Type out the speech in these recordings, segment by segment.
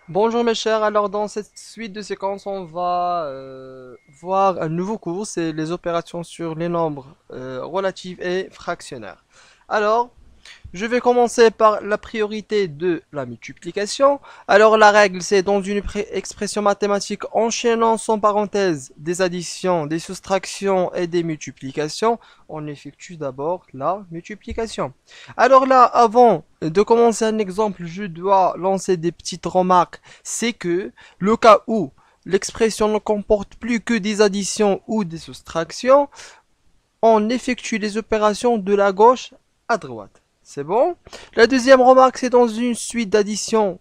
Bonjour mes chers, alors dans cette suite de séquences, on va voir un nouveau cours, c'est les opérations sur les nombres relatifs et fractionnaires. Alors, je vais commencer par la priorité de la multiplication. Alors la règle, c'est dans une expression mathématique enchaînant sans parenthèse des additions, des soustractions et des multiplications, on effectue d'abord la multiplication. Alors là, avant de commencer un exemple, je dois lancer des petites remarques. C'est que le cas où l'expression ne comporte plus que des additions ou des soustractions, on effectue les opérations de la gauche à droite. C'est bon? La deuxième remarque, c'est dans une suite d'addition,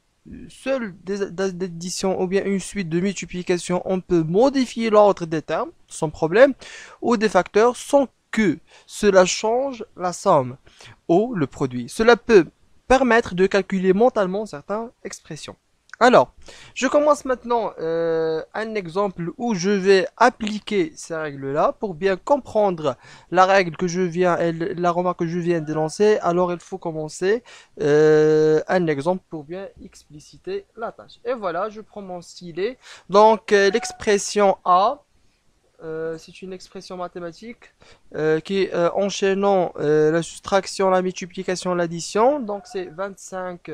seule d'addition ou bien une suite de multiplication, on peut modifier l'ordre des termes sans problème ou des facteurs sans que cela change la somme ou le produit. Cela peut permettre de calculer mentalement certaines expressions. Alors, je commence maintenant un exemple où je vais appliquer ces règles-là pour bien comprendre la règle que je viens et la remarque que je viens d'énoncer. Alors, il faut commencer un exemple pour bien expliciter la tâche. Et voilà, je prends mon stylet. Donc, l'expression A, c'est une expression mathématique qui est enchaînant la soustraction, la multiplication, l'addition. Donc, c'est 25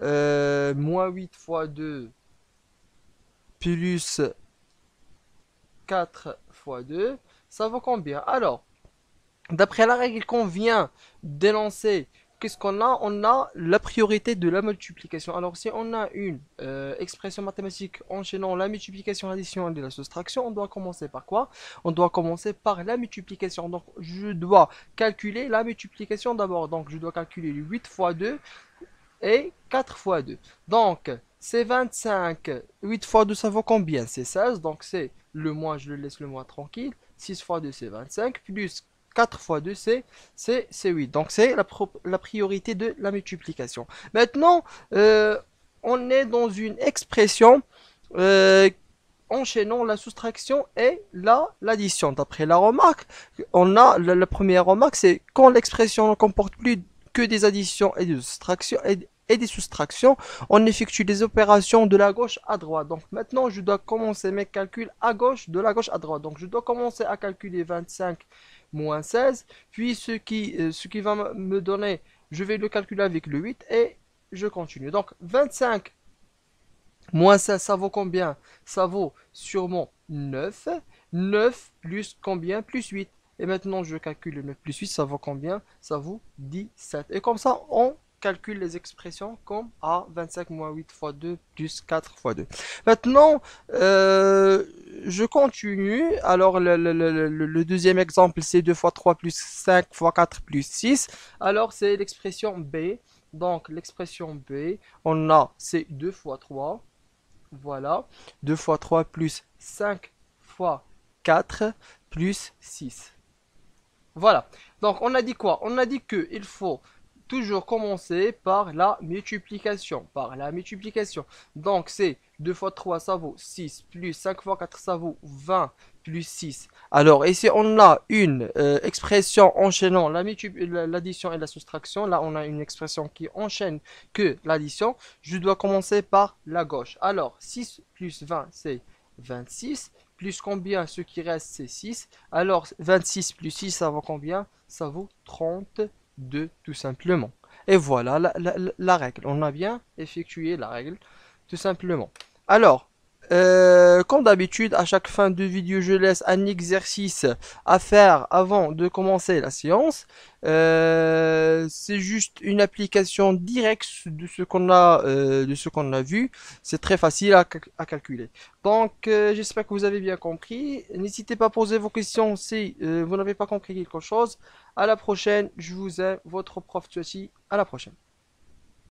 moins 8 fois 2 plus 4 fois 2, ça vaut combien? Alors, d'après la règle qu'on vient d'énoncer, qu'est-ce qu'on a? On a la priorité de la multiplication. Alors, si on a une expression mathématique enchaînant la multiplication, l'addition et la soustraction, on doit commencer par quoi? On doit commencer par la multiplication. Donc, je dois calculer la multiplication d'abord. Donc, je dois calculer 8 fois 2 et 4 fois 2. Donc, c'est 25. 8 fois 2, ça vaut combien? C'est 16. Donc, c'est le moins, je le laisse le moins tranquille. 6 fois 2, c'est 25. Plus 4 fois 2, c'est 8. Donc, c'est la priorité de la multiplication. Maintenant, on est dans une expression enchaînant la soustraction et l'addition. D'après la remarque, on a la première remarque, c'est quand l'expression ne comporte plus que des additions et des soustractions, et des soustractions, on effectue des opérations de la gauche à droite. Donc maintenant, je dois commencer mes calculs à gauche, de la gauche à droite. Donc je dois commencer à calculer 25 moins 16, puis ce qui va me donner, je vais le calculer avec le 8 et je continue. Donc 25 moins 16, ça vaut combien? Ça vaut sûrement 9. 9 plus combien? Plus 8. Et maintenant, je calcule le 9 plus 8, ça vaut combien? Ça vaut 17. Et comme ça, on calcule les expressions comme A, 25 moins 8 fois 2 plus 4 fois 2. Maintenant, je continue. Alors, le deuxième exemple, c'est 2 fois 3 plus 5 fois 4 plus 6. Alors, c'est l'expression B. Donc, l'expression B, on a, c'est 2 fois 3. Voilà. 2 fois 3 plus 5 fois 4 plus 6. Voilà. Donc, on a dit quoi? On a dit qu'il faut toujours commencer par la multiplication. Par la multiplication. Donc, c'est 2 fois 3, ça vaut 6, plus 5 fois 4, ça vaut 20, plus 6. Alors, ici, on a une expression enchaînant l'addition et la soustraction. Là, on a une expression qui enchaîne que l'addition. Je dois commencer par la gauche. Alors, 6 plus 20, c'est 26. Plus combien? Ce qui reste, c'est 6. Alors, 26 plus 6, ça vaut combien? Ça vaut 32, tout simplement. Et voilà la règle. On a bien effectué la règle, tout simplement. Alors, comme d'habitude, à chaque fin de vidéo, je laisse un exercice à faire avant de commencer la séance. C'est juste une application directe de ce qu'on a vu. C'est très facile à calculer. Donc, j'espère que vous avez bien compris. N'hésitez pas à poser vos questions si vous n'avez pas compris quelque chose. À la prochaine. Je vous aime, votre prof Tchotchi. À la prochaine.